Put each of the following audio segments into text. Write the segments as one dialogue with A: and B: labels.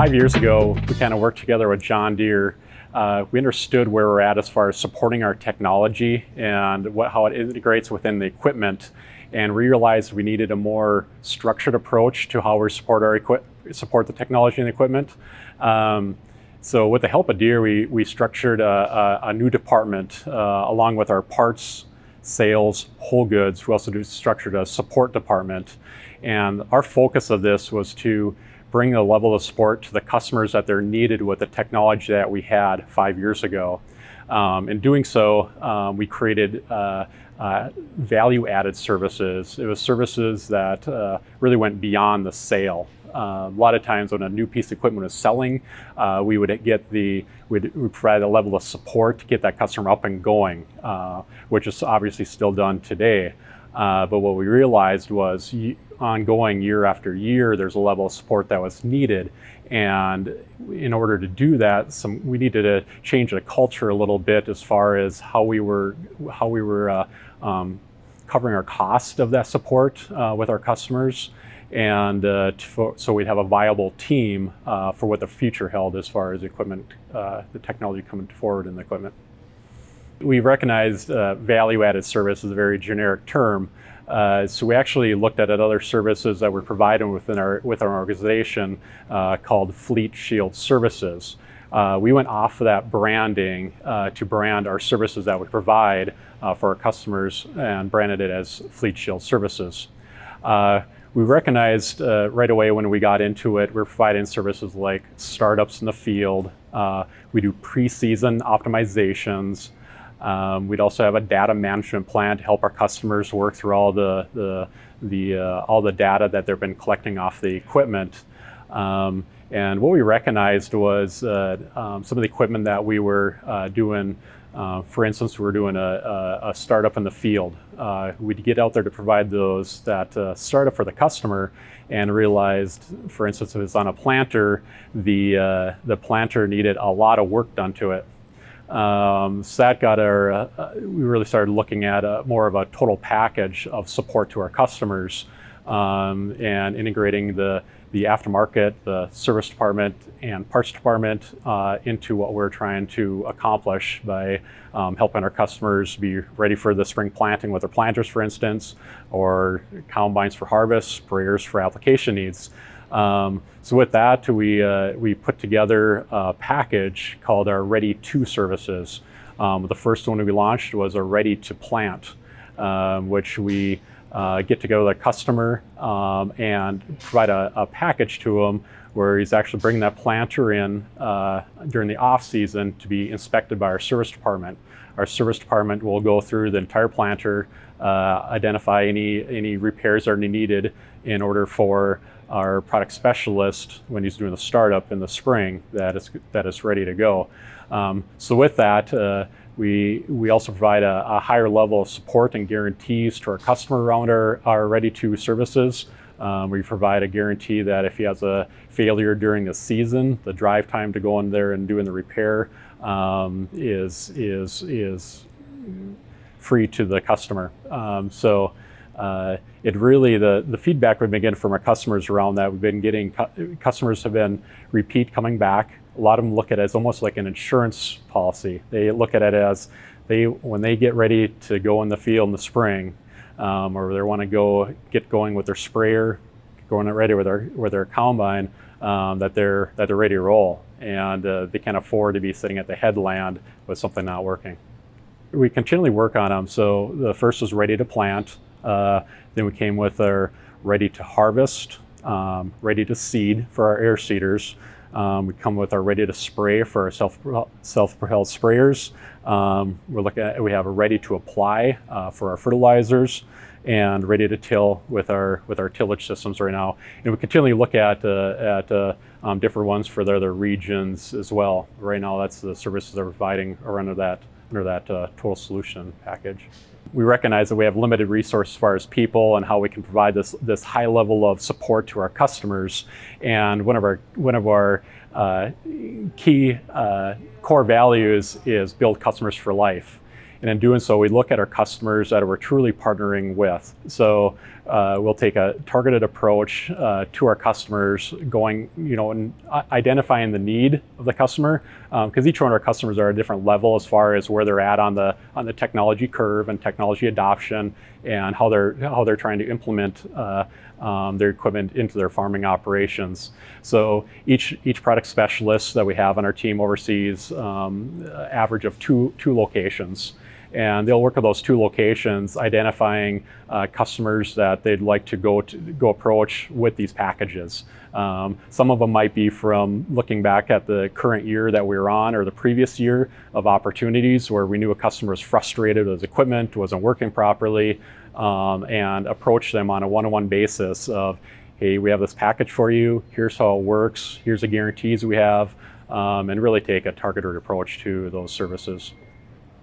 A: 5 years ago, we kind of worked together with John Deere. We understood where we're at as far as supporting our technology and how it integrates within the equipment, and we realized we needed a more structured approach to how we support the technology and the equipment. So with the help of Deere, we structured a new department along with our parts, sales, whole goods. We also structured a support department, and our focus of this was to bring a level of support to the customers that they're needed with the technology that we had 5 years ago. In doing so, we created value-added services. It was services that really went beyond the sale. A lot of times when a new piece of equipment was selling, we'd provide a level of support to get that customer up and going, which is obviously still done today. But what we realized was ongoing year after year, there's a level of support that was needed. And in order to do that, we needed to change the culture a little bit as far as how we were covering our cost of that support with our customers. And so we'd have a viable team for what the future held as far as equipment, the technology coming forward in the equipment. We recognized value-added service as a very generic term. So we actually looked at other services that we're providing with our organization called Fleet Shield Services. We went off of that branding to brand our services that we provide for our customers and branded it as Fleet Shield Services. We recognized right away when we got into it, we're providing services like startups in the field. We do pre-season optimizations. We'd also have a data management plan to help our customers work through all the data that they've been collecting off the equipment. And what we recognized was some of the equipment that we were doing. For instance, we were doing a startup in the field. We'd get out there to provide that startup for the customer, and realized, for instance, if it was on a planter, the planter needed a lot of work done to it. So that got we really started looking at more of a total package of support to our customers, and integrating the aftermarket, the service department, and parts department into what we're trying to accomplish by helping our customers be ready for the spring planting with their planters, for instance, or combines for harvest, sprayers for application needs. So with that, we put together a package called our Ready To services. The first one we launched was a Ready To Plant, which we get together with a customer and provide a package to them where he's actually bringing that planter in during the off season to be inspected by our service department. Our service department will go through the entire planter, identify any repairs that are needed in order for our product specialist, when he's doing the startup in the spring, that is ready to go. So with that, we also provide a higher level of support and guarantees to our customer around our Ready To services. We provide a guarantee that if he has a failure during the season, the drive time to go in there and doing the repair is free to the customer. So it really, the feedback we've been getting from our customers around that, we've been getting, customers have been coming back. A lot of them look at it as almost like an insurance policy. They look at it as when they get ready to go in the field in the spring, or they want to get going with their sprayer, going ready with their combine, that they're ready to roll, and they can't afford to be sitting at the headland with something not working. We continually work on them. So the first was Ready To Plant. Then we came with our Ready To Harvest, Ready To Seed for our air seeders. We come with our Ready To Spray for our self-propelled sprayers. We have a Ready To Apply for our fertilizers, and Ready To Till with our tillage systems right now. And we continually look at different ones for the other regions as well. Right now, that's the services they're providing are under that total solution package. We recognize that we have limited resources as far as people and how we can provide this high level of support to our customers. And one of our key core values is build customers for life. And in doing so, we look at our customers that we're truly partnering with. So we'll take a targeted approach to our customers, going, and identifying the need of the customer, because each one of our customers are at a different level as far as where they're at on the technology curve and technology adoption, and how they're trying to implement their equipment into their farming operations. So each product specialist that we have on our team oversees average of two locations. And they'll work at those two locations, identifying customers that they'd like to go approach with these packages. Some of them might be from looking back at the current year that we were on, or the previous year of opportunities where we knew a customer was frustrated with his equipment, wasn't working properly, and approach them on a one-on-one basis of, hey, we have this package for you, here's how it works, here's the guarantees we have, and really take a targeted approach to those services.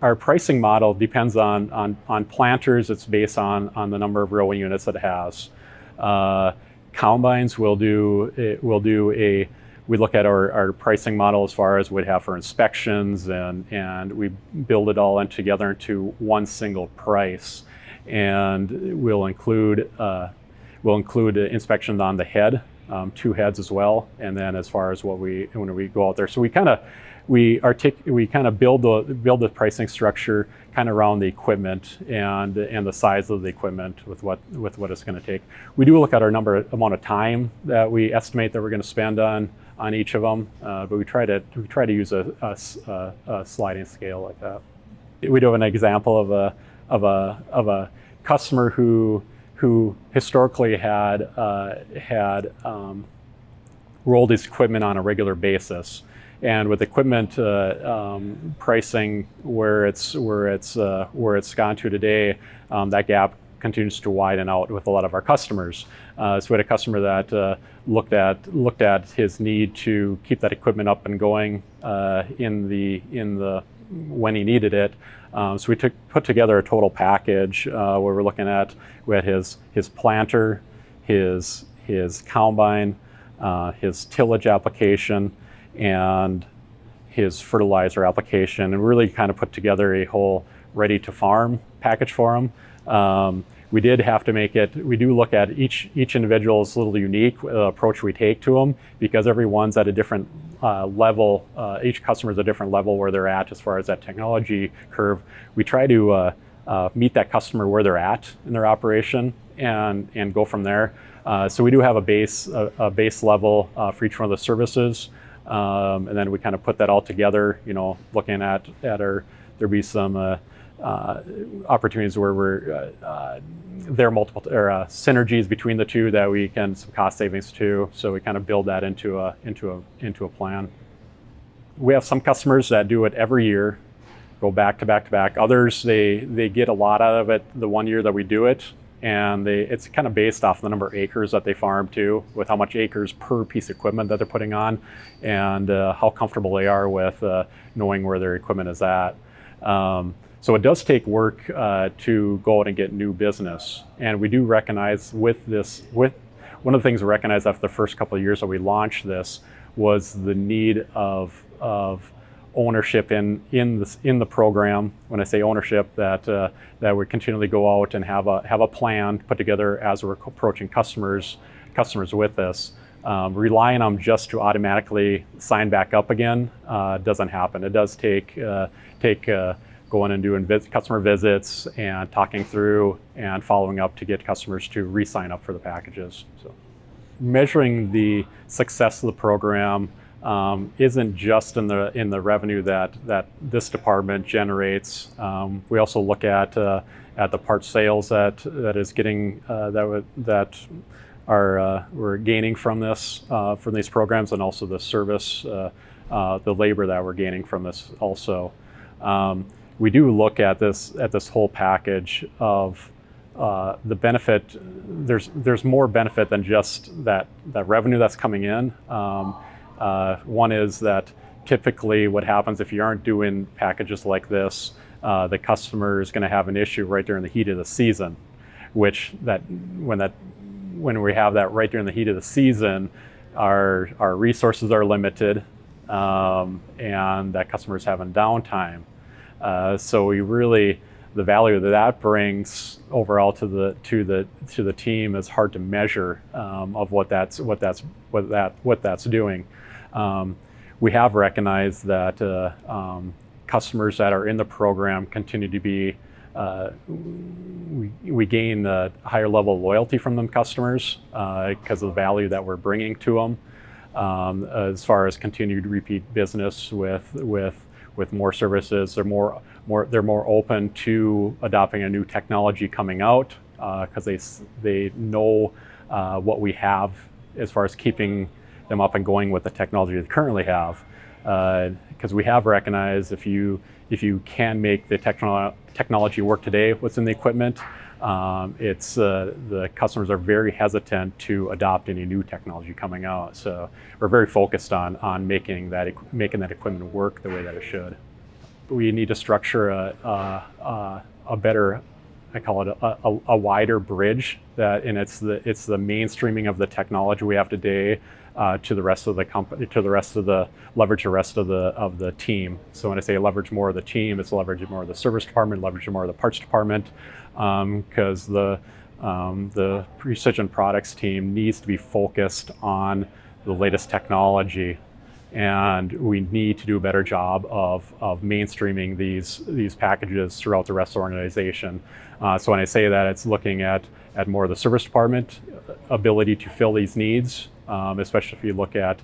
A: Our pricing model depends on planters. It's based on the number of row units that it has. Combines we look at our pricing model as far as we'd have for inspections, and we build it all together into one single price. And we'll include inspections on the head, 2 heads as well. And then as far as when we go out there, so we kind of build the pricing structure kind of around the equipment and the size of the equipment with what it's going to take. We do look at our amount of time that we estimate that we're going to spend on each of them, but we try to use a sliding scale like that. We do have an example of a customer who historically had rolled his equipment on a regular basis. And with equipment pricing where it's gone to today, that gap continues to widen out with a lot of our customers. So we had a customer that looked at his need to keep that equipment up and going when he needed it. So we put together a total package where we're looking at, we had his planter, his combine, his tillage application, and his fertilizer application, and really kind of put together a whole ready to farm package for him. We did have to we do look at each individual's little unique approach we take to them, because everyone's at a different level, each customer's at a different level where they're at as far as that technology curve. We try to meet that customer where they're at in their operation and go from there. So we do have a base level for each one of the services. And then we kind of put that all together, looking at there'd be some opportunities where there are multiple synergies between the two that we can, some cost savings too. So we kind of build that into a plan. We have some customers that do it every year, go back to back to back. Others, they get a lot out of it the one year that we do it. And it's kind of based off the number of acres that they farm too, with how much acres per piece of equipment that they're putting on, and how comfortable they are with knowing where their equipment is at. So it does take work to go out and get new business. And we do recognize one of the things we recognized after the first couple of years that we launched this was the need of ownership in the program. When I say ownership, that we continually go out and have a plan put together as we're approaching customers with this. Relying on them just to automatically sign back up again doesn't happen. It does take going and doing customer visits and talking through and following up to get customers to re-sign up for the packages. So measuring the success of the program isn't just in the revenue that this department generates. We also look at the part sales that is getting we're gaining from these programs, and also the service, the labor that we're gaining from this also. We do look at this whole package of the benefit. There's more benefit than just that revenue that's coming in. One is that typically what happens if you aren't doing packages like this, the customer is going to have an issue right during the heat of the season, when we have that right during the heat of the season, our resources are limited, and that customer's having downtime. So we really, the value that that brings overall to the team is hard to measure of what that's doing. We have recognized that customers that are in the program continue to be, we gain a higher level of loyalty from them customers because of the value that we're bringing to them. As far as continued repeat business with more services, they're more open to adopting a new technology coming out because they know what we have as far as keeping them up and going with the technology they currently have. Because we have recognized if you can make the technology work today, what's in the equipment, the customers are very hesitant to adopt any new technology coming out. So we're very focused on making that equipment work the way that it should. We need to structure a better, I call it a wider bridge and it's the mainstreaming of the technology we have today to the rest of the company, leverage the rest of the team. So when I say leverage more of the team, it's leveraging more of the service department, leveraging more of the parts department, because the Precision Products team needs to be focused on the latest technology, and we need to do a better job of mainstreaming these packages throughout the rest of the organization. So when I say that, it's looking at more of the service department ability to fill these needs, especially if you look at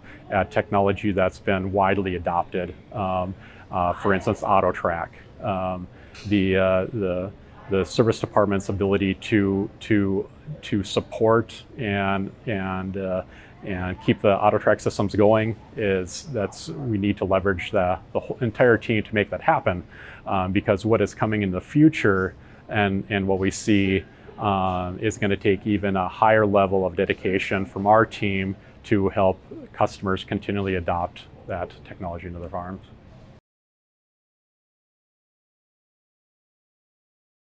A: technology that's been widely adopted. For instance, AutoTrack. The service department's ability to support and keep the AutoTrack systems going we need to leverage the whole entire team to make that happen, because what is coming in the future and what we see is going to take even a higher level of dedication from our team to help customers continually adopt that technology into their farms.